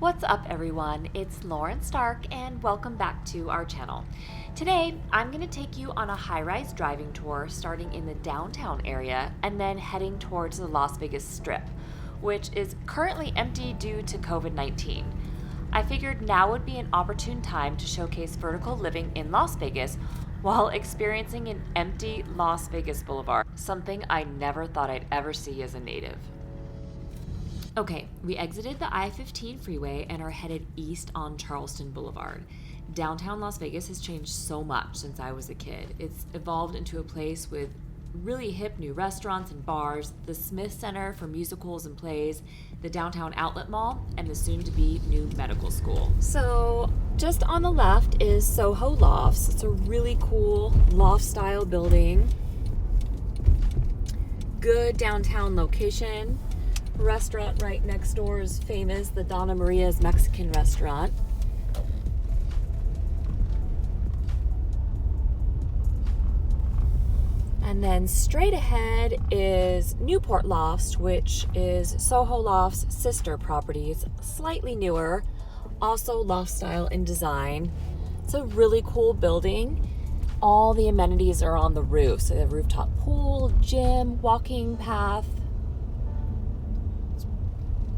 What's up everyone, it's Lauren Stark and welcome back to our channel. Today, I'm going to take you on a high-rise driving tour starting in the downtown area and then heading towards the Las Vegas Strip, which is currently empty due to COVID-19. I figured now would be an opportune time to showcase vertical living in Las Vegas while experiencing an empty Las Vegas Boulevard, something I never thought I'd ever see as a native. Okay, we exited the I-15 freeway and are headed east on Charleston Boulevard. Downtown Las Vegas has changed so much since I was a kid. It's evolved into a place with really hip new restaurants and bars, the Smith Center for musicals and plays, the downtown outlet mall, and the soon-to-be new medical school. So just on the left is Soho Lofts. It's a really cool loft-style building. Good downtown location. Restaurant right next door is famous, the Donna Maria's Mexican restaurant. And then straight ahead is Newport Lofts, which is Soho Lofts' sister property. It's slightly newer, also loft style in design. It's a really cool building. All the amenities are on the roof. So the rooftop pool, gym, walking path.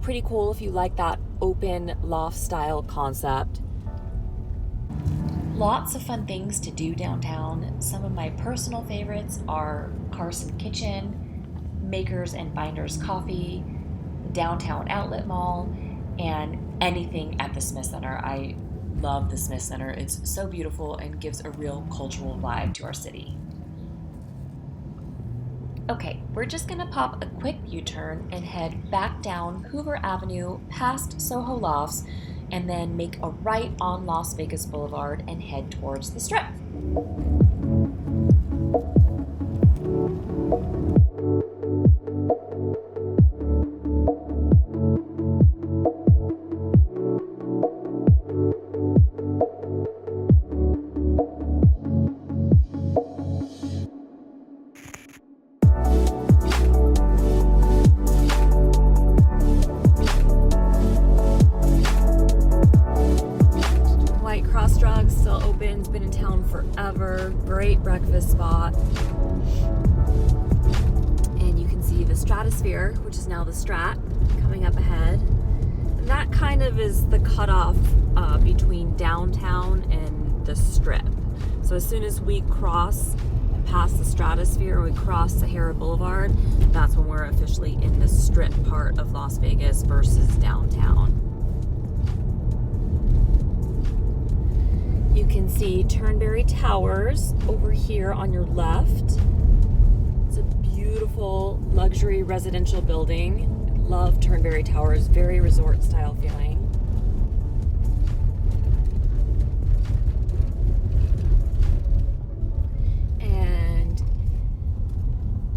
Pretty cool if you like that open loft style concept. Lots of fun things to do downtown. Some of my personal favorites are Carson Kitchen, Makers and Binders Coffee, Downtown Outlet Mall, and anything at the Smith Center. I love the Smith Center. It's so beautiful and gives a real cultural vibe to our city. Okay, we're just gonna pop a quick U-turn and head back down Hoover Avenue past Soho Lofts and then make a right on Las Vegas Boulevard and head towards the Strip. Still open, it's been in town forever. Great breakfast spot. And you can see the Stratosphere, which is now the Strat, coming up ahead. And that kind of is the cutoff between downtown and the Strip. So as soon as we cross past the Stratosphere or we cross Sahara Boulevard, that's when we're officially in the Strip part of Las Vegas versus downtown. You can see Turnberry Towers over here on your left. It's a beautiful luxury residential building. Love Turnberry Towers, very resort style feeling. And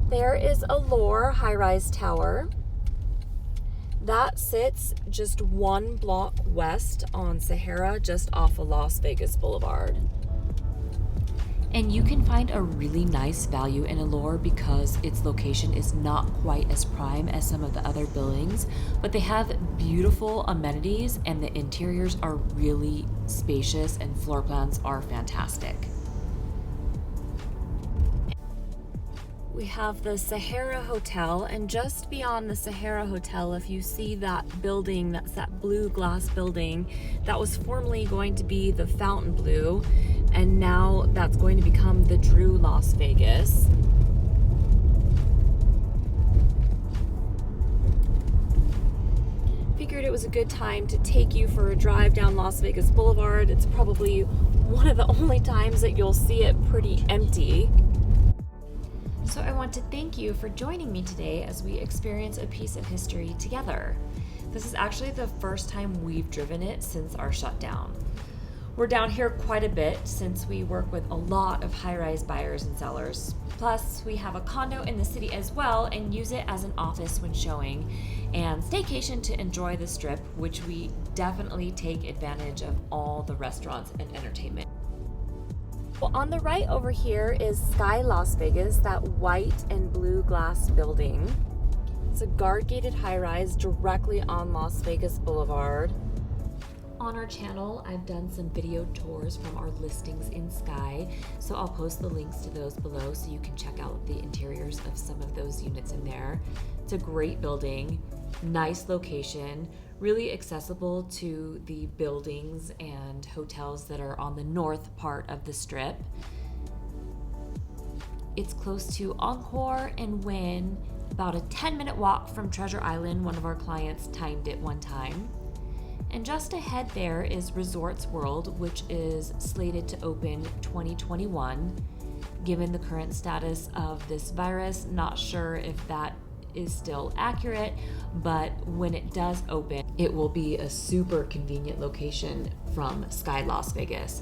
there is Allure high-rise tower. That sits just one block west on Sahara, just off of Las Vegas Boulevard. And you can find a really nice value in Allure because its location is not quite as prime as some of the other buildings, but they have beautiful amenities and the interiors are really spacious and floor plans are fantastic. We have the Sahara Hotel, and just beyond the Sahara Hotel, if you see that building, that's that blue glass building, that was formerly going to be the Fontainebleau, and now that's going to become the Drew Las Vegas. Figured it was a good time to take you for a drive down Las Vegas Boulevard. It's probably one of the only times that you'll see it pretty empty. So I want to thank you for joining me today as we experience a piece of history together. This is actually the first time we've driven it since our shutdown. We're down here quite a bit since we work with a lot of high-rise buyers and sellers. Plus, we have a condo in the city as well and use it as an office when showing, and staycation to enjoy the Strip, which we definitely take advantage of all the restaurants and entertainment. Well, on the right over here is Sky Las Vegas, that white and blue glass building. It's a guard-gated high-rise directly on Las Vegas Boulevard. On our channel, I've done some video tours from our listings in Sky, so I'll post the links to those below so you can check out the interiors of some of those units in there. It's a great building, nice location, really accessible to the buildings and hotels that are on the north part of the strip. It's close to Encore and Wynn, about a 10-minute walk from Treasure Island. One of our clients timed it one time. And just ahead there is Resorts World, which is slated to open 2021. Given the current status of this virus, not sure if that is still accurate, but when it does open, it will be a super convenient location from Sky Las Vegas.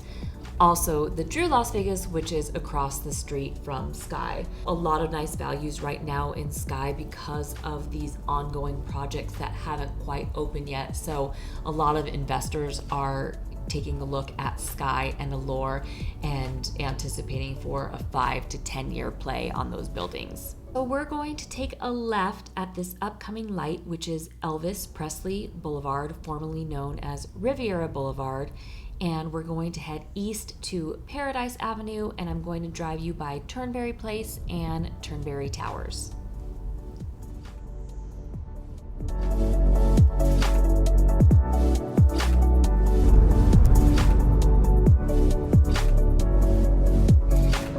Also, the Drew Las Vegas, which is across the street from Sky. A lot of nice values right now in Sky because of these ongoing projects that haven't quite opened yet. So a lot of investors are taking a look at Sky and Allure and anticipating for a 5 to 10 year play on those buildings. So we're going to take a left at this upcoming light, which is Elvis Presley Boulevard, formerly known as Riviera Boulevard. And we're going to head east to Paradise Avenue, and I'm going to drive you by Turnberry Place and Turnberry Towers.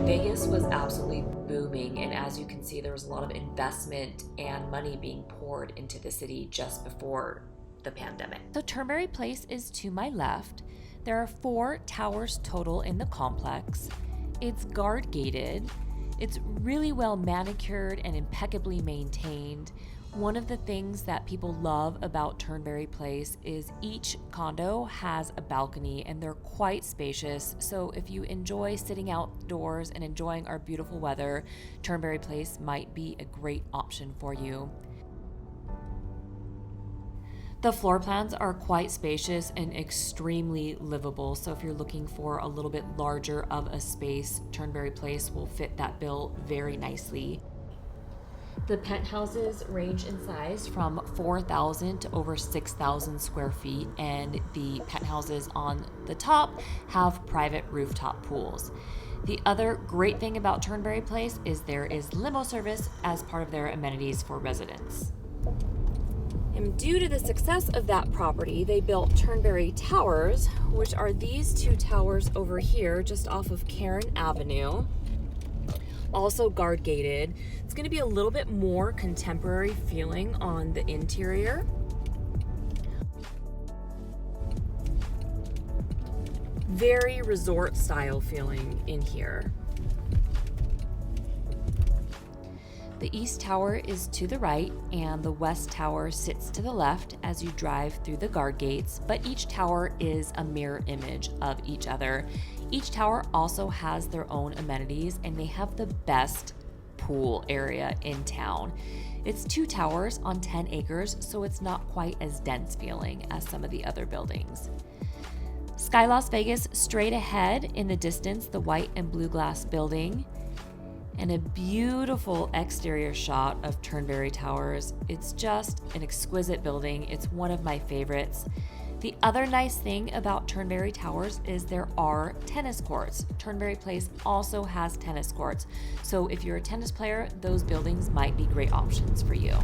Vegas was absolutely booming, and as you can see, there was a lot of investment and money being poured into the city just before the pandemic. So Turnberry Place is to my left. There are 4 towers total in the complex. It's guard gated. It's really well manicured and impeccably maintained. One of the things that people love about Turnberry Place is each condo has a balcony and they're quite spacious. So if you enjoy sitting outdoors and enjoying our beautiful weather, Turnberry Place might be a great option for you. The floor plans are quite spacious and extremely livable, so if you're looking for a little bit larger of a space, Turnberry Place will fit that bill very nicely. The penthouses range in size from 4,000 to over 6,000 square feet, and the penthouses on the top have private rooftop pools. The other great thing about Turnberry Place is there is limo service as part of their amenities for residents. And due to the success of that property, they built Turnberry Towers, which are these 2 towers over here just off of Karen Avenue. Also guard gated. It's going to be a little bit more contemporary feeling on the interior. Very resort style feeling in here. The East Tower is to the right and the West Tower sits to the left as you drive through the guard gates, but each tower is a mirror image of each other. Each tower also has their own amenities and they have the best pool area in town. It's 2 towers on 10 acres, so it's not quite as dense feeling as some of the other buildings. Sky Las Vegas straight ahead in the distance, the white and blue glass building. And a beautiful exterior shot of Turnberry Towers. It's just an exquisite building. It's one of my favorites. The other nice thing about Turnberry Towers is there are tennis courts. Turnberry Place also has tennis courts. So if you're a tennis player, those buildings might be great options for you.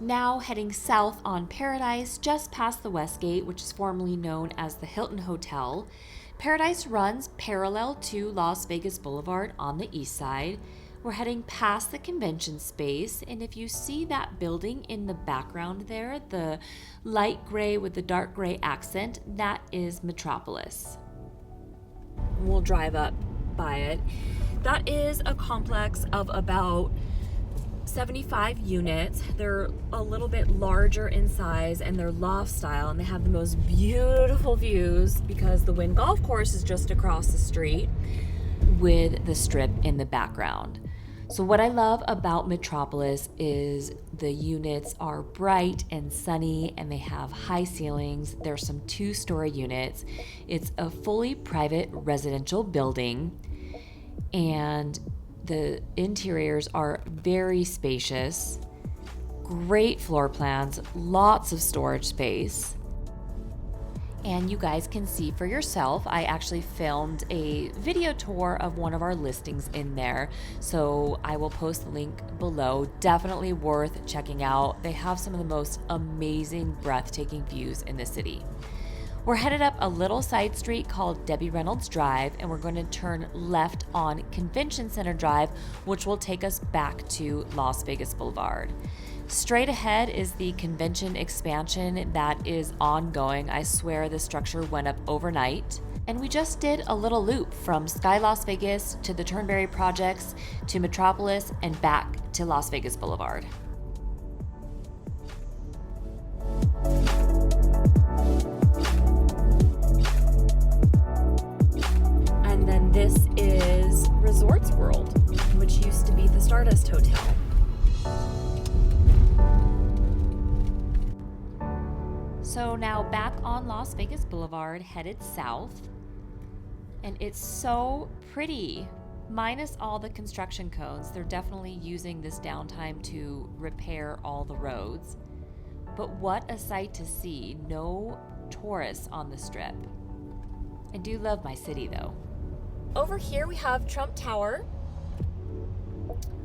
Now heading south on Paradise, just past the West Gate, which is formerly known as the Hilton Hotel. Paradise runs parallel to Las Vegas Boulevard on the east side. We're heading past the convention space, and if you see that building in the background there, the light gray with the dark gray accent, that is Metropolis. We'll drive up by it. That is a complex of about 75 units. They're a little bit larger in size and they're loft style, and they have the most beautiful views because the Wynn Golf Course is just across the street with the strip in the background. So what I love about Metropolis is the units are bright and sunny and they have high ceilings. There's some 2-story units. It's a fully private residential building, and the interiors are very spacious, great floor plans, lots of storage space. And you guys can see for yourself, I actually filmed a video tour of one of our listings in there. So I will post the link below. Definitely worth checking out. They have some of the most amazing, breathtaking views in the city. We're headed up a little side street called Debbie Reynolds Drive, and we're going to turn left on Convention Center Drive, which will take us back to Las Vegas Boulevard. Straight ahead is the convention expansion that is ongoing. I swear the structure went up overnight. And we just did a little loop from Sky Las Vegas to the Turnberry projects to Metropolis and back to Las Vegas Boulevard. And then this is Resorts World, which used to be the Stardust Hotel. So now back on Las Vegas Boulevard, headed south, and it's so pretty. Minus all the construction cones, they're definitely using this downtime to repair all the roads. But what a sight to see. No tourists on the strip. I do love my city though. Over here we have Trump Tower,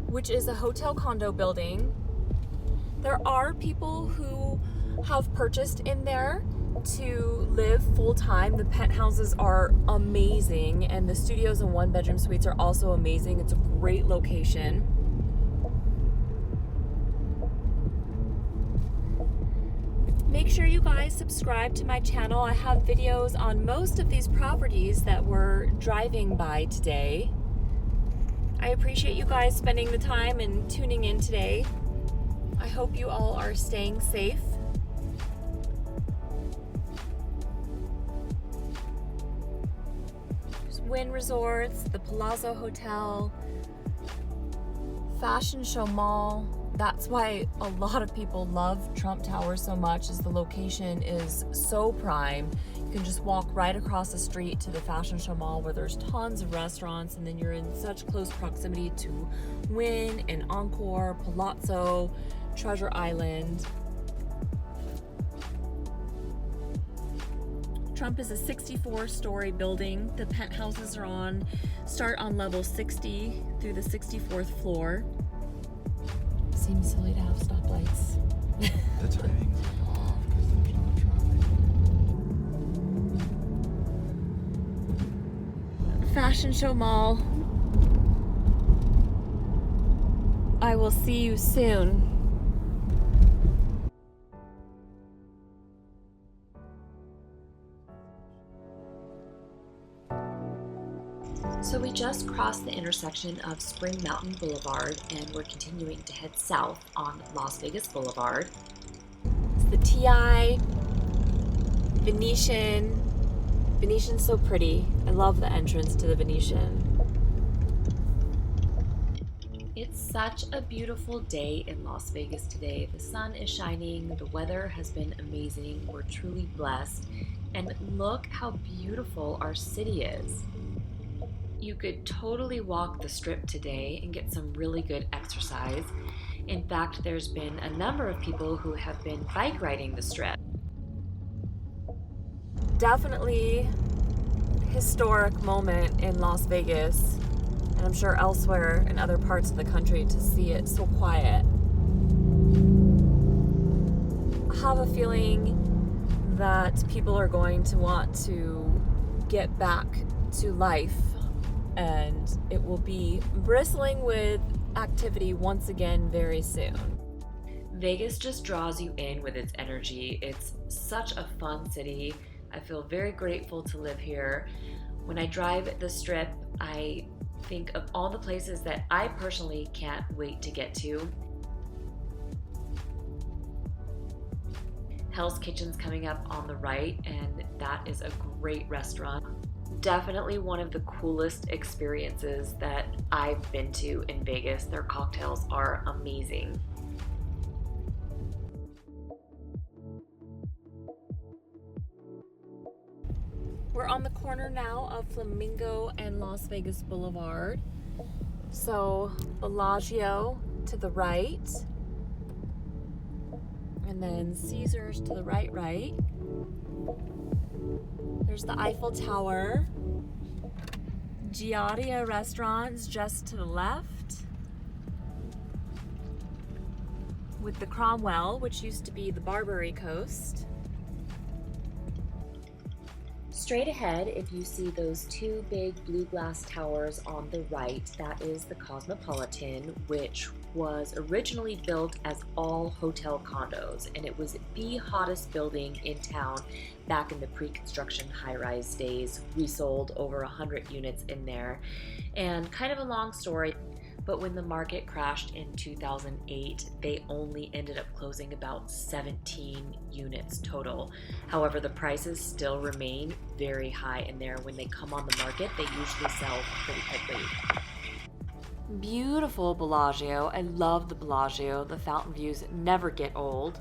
which is a hotel condo building. There are people who have purchased in there to live full-time. The penthouses are amazing, and the studios and one-bedroom suites are also amazing. It's a great location. Make sure you guys subscribe to my channel. I have videos on most of these properties that we're driving by today. I appreciate you guys spending the time and tuning in today. I hope you all are staying safe. Wynn Resorts, the Palazzo Hotel, Fashion Show Mall. That's why a lot of people love Trump Tower so much, is the location is so prime. You can just walk right across the street to the Fashion Show Mall, where there's tons of restaurants, and then you're in such close proximity to Wynn and Encore, Palazzo, Treasure Island. Trump is a 64-story building. The penthouses start on level 60 through the 64th floor. Seems silly to have stoplights. The timing's off because there's no traffic. Fashion Show Mall. I will see you soon. So we just crossed the intersection of Spring Mountain Boulevard, and we're continuing to head south on Las Vegas Boulevard. It's the TI, Venetian. Venetian's so pretty. I love the entrance to the Venetian. It's such a beautiful day in Las Vegas today. The sun is shining, the weather has been amazing. We're truly blessed. And look how beautiful our city is. You could totally walk the strip today and get some really good exercise. In fact, there's been a number of people who have been bike riding the strip. Definitely historic moment in Las Vegas, and I'm sure elsewhere in other parts of the country, to see it so quiet. I have a feeling that people are going to want to get back to life, and it will be bristling with activity once again very soon. Vegas just draws you in with its energy. It's such a fun city. I feel very grateful to live here. When I drive the strip, I think of all the places that I personally can't wait to get to. Hell's Kitchen's coming up on the right, and that is a great restaurant. Definitely one of the coolest experiences that I've been to in Vegas. Their cocktails are amazing. We're on the corner now of Flamingo and Las Vegas Boulevard. So Bellagio to the right, and then Caesars to the right. There's the Eiffel Tower. Giardia restaurants just to the left. With the Cromwell, which used to be the Barbary Coast. Straight ahead, if you see those two big blue glass towers on the right, that is the Cosmopolitan, which was originally built as all hotel condos, and it was the hottest building in town back in the pre-construction high-rise days. We sold over 100 units in there, and kind of a long story, but when the market crashed in 2008, they only ended up closing about 17 units total. However, the prices still remain very high in there. When they come on the market, they usually sell pretty quickly. Beautiful Bellagio. I love the Bellagio. The fountain views never get old.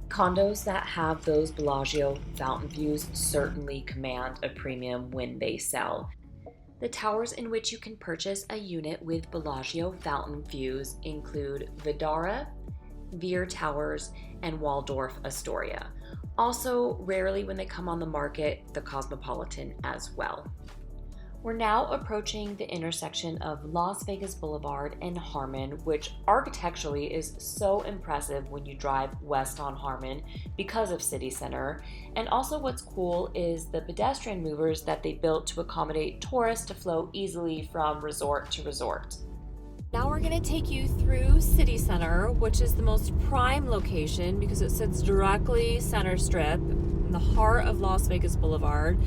Condos that have those Bellagio fountain views certainly command a premium when they sell. The towers in which you can purchase a unit with Bellagio fountain views include Vdara, Veer Towers, and Waldorf Astoria. Also, rarely when they come on the market, the Cosmopolitan as well. We're now approaching the intersection of Las Vegas Boulevard and Harmon, which architecturally is so impressive when you drive west on Harmon because of City Center. And also what's cool is the pedestrian movers that they built to accommodate tourists to flow easily from resort to resort. Now we're going to take you through City Center, which is the most prime location because it sits directly center strip in the heart of Las Vegas Boulevard.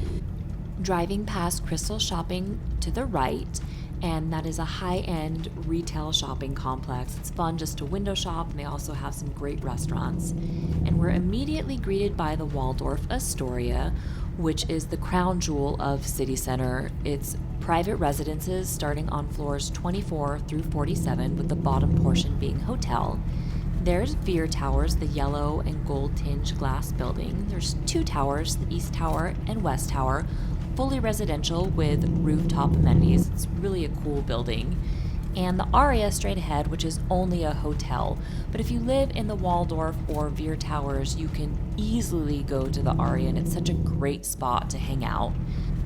Driving past Crystal Shopping to the right, and that is a high-end retail shopping complex. It's fun just to window shop, and they also have some great restaurants. And we're immediately greeted by the Waldorf Astoria, which is the crown jewel of City Center. It's private residences starting on floors 24 through 47, with the bottom portion being hotel. There's Veer Towers, the yellow and gold tinged glass building. There's two towers, the East Tower and West Tower, fully residential with rooftop amenities. It's really a cool building. And the Aria straight ahead, which is only a hotel. But if you live in the Waldorf or Veer Towers, you can easily go to the Aria, and it's such a great spot to hang out.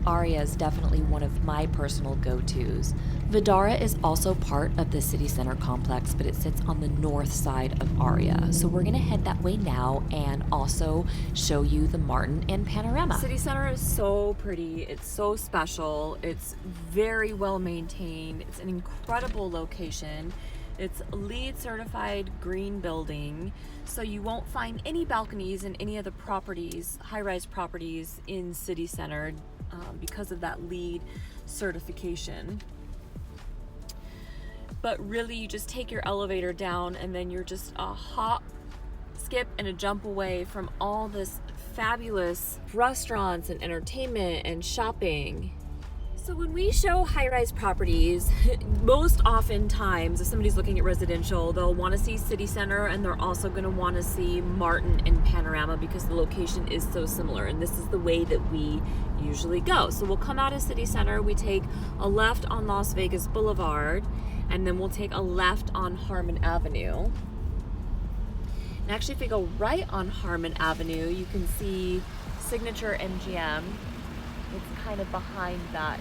Aria is definitely one of my personal go-tos. Vdara is also part of the City Center complex, but it sits on the north side of Aria. So we're gonna head that way now and also show you the Martin and Panorama. City Center is so pretty, it's so special, it's very well maintained, it's an incredible location. It's LEED certified green building, so you won't find any balconies in any of the properties, high-rise properties in City Center because of that LEED certification. But really, you just take your elevator down and then you're just a hop, skip, and a jump away from all this fabulous restaurants and entertainment and shopping. So when we show high-rise properties, most oftentimes if somebody's looking at residential, they'll want to see City Center, and they're also going to want to see Martin and Panorama because the location is so similar, and this is the way that we usually go. So we'll come out of City Center, we take a left on Las Vegas Boulevard, and then we'll take a left on Harmon Avenue. And actually, if we go right on Harmon Avenue, you can see Signature MGM. It's kind of behind that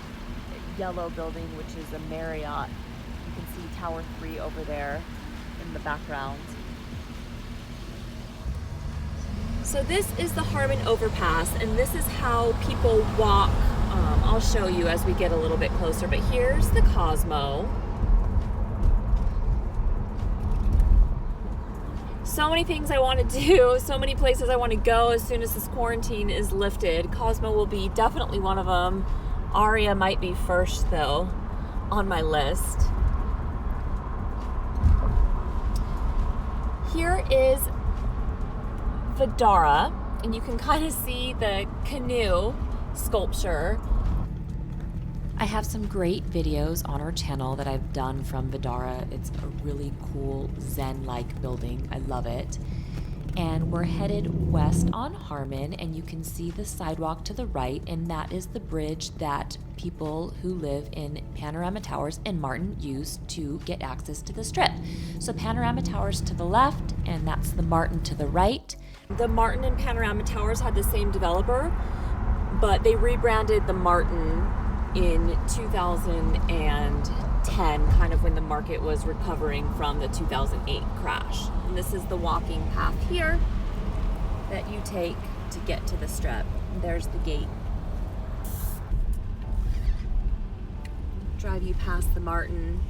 yellow building, which is a Marriott. You can see Tower 3 over there in the background. So this is the Harmon overpass, and this is how people walk. I'll show you as we get a little bit closer, but here's the Cosmo. So many things I want to do, so many places I want to go as soon as this quarantine is lifted. Cosmo will be definitely one of them. Aria might be first, though, on my list. Here is Vdara, and you can kind of see the canoe sculpture. I have some great videos on our channel that I've done from Vdara. It's a really cool Zen-like building. I love it. And we're headed west on Harmon, and you can see the sidewalk to the right, and that is the bridge that people who live in Panorama Towers and Martin use to get access to the Strip. So Panorama Towers to the left, and that's the Martin to the right. The Martin and Panorama Towers had the same developer, but they rebranded the Martin in 2010, kind of when the market was recovering from the 2008 crash. And this is the walking path here that you take to get to the Strip. There's the gate. Drive you past the Martin.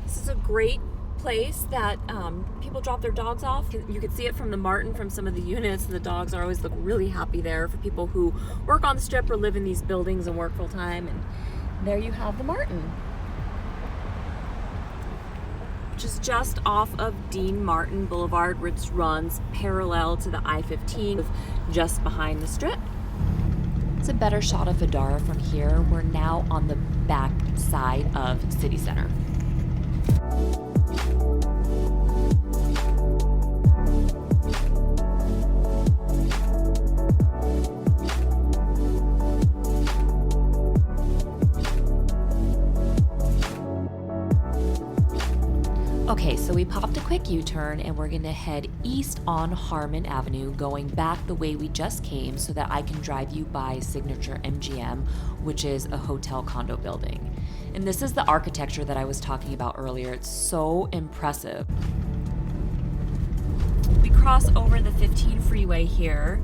This is a great place that people drop their dogs off. You can see it from the Martin, from some of the units. The dogs are always look really happy there for people who work on the Strip or live in these buildings and work full time. And there you have the Martin, which is just off of Dean Martin Boulevard, which runs parallel to the I-15, just behind the Strip. It's a better shot of Vdara from here. We're now on the back side of City Center. Okay, so we popped a quick U-turn and we're gonna head east on Harmon Avenue, going back the way we just came so that I can drive you by Signature MGM, which is a hotel condo building. And this is the architecture that I was talking about earlier. It's so impressive. We cross over the 15 freeway here.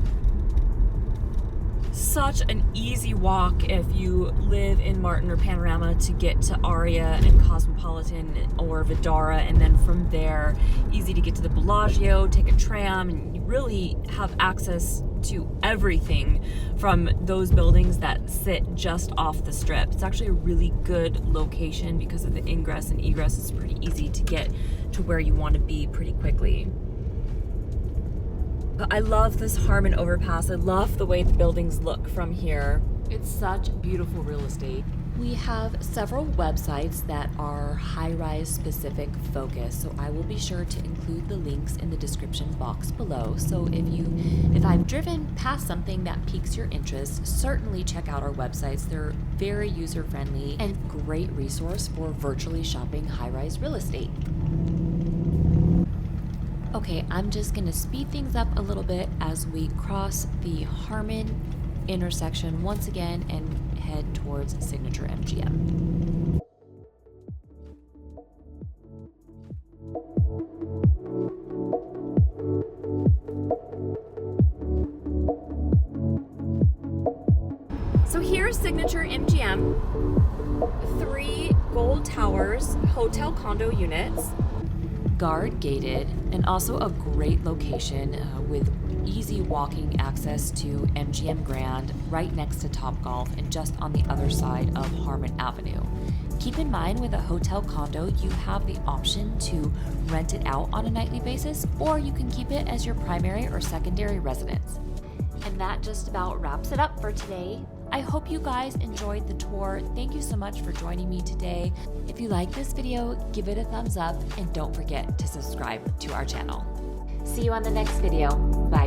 Such an easy walk if you live in Martin or Panorama to get to Aria and Cosmopolitan or Vdara, and then from there, easy to get to the Bellagio, take a tram, and you really have access to everything from those buildings that sit just off the Strip. It's actually a really good location because of the ingress and egress. It's pretty easy to get to where you want to be pretty quickly. But I love this Harmon overpass. I love the way the buildings look from here. It's such beautiful real estate. We have several websites that are high-rise specific focus, so I will be sure to include the links in the description box below. So if I've driven past something that piques your interest, certainly check out our websites. They're very user-friendly and great resource for virtually shopping high-rise real estate. Okay, I'm just gonna speed things up a little bit as we cross the Harmon intersection once again and head towards Signature MGM. So here's Signature MGM, 3 gold towers, hotel condo units, guard gated, and also a great location with easy walking access to MGM Grand, right next to Topgolf and just on the other side of Harmon Avenue. Keep in mind, with a hotel condo, you have the option to rent it out on a nightly basis, or you can keep it as your primary or secondary residence. And that just about wraps it up for today. I hope you guys enjoyed the tour. Thank you so much for joining me today. If you like this video, give it a thumbs up and don't forget to subscribe to our channel. See you on the next video. Bye.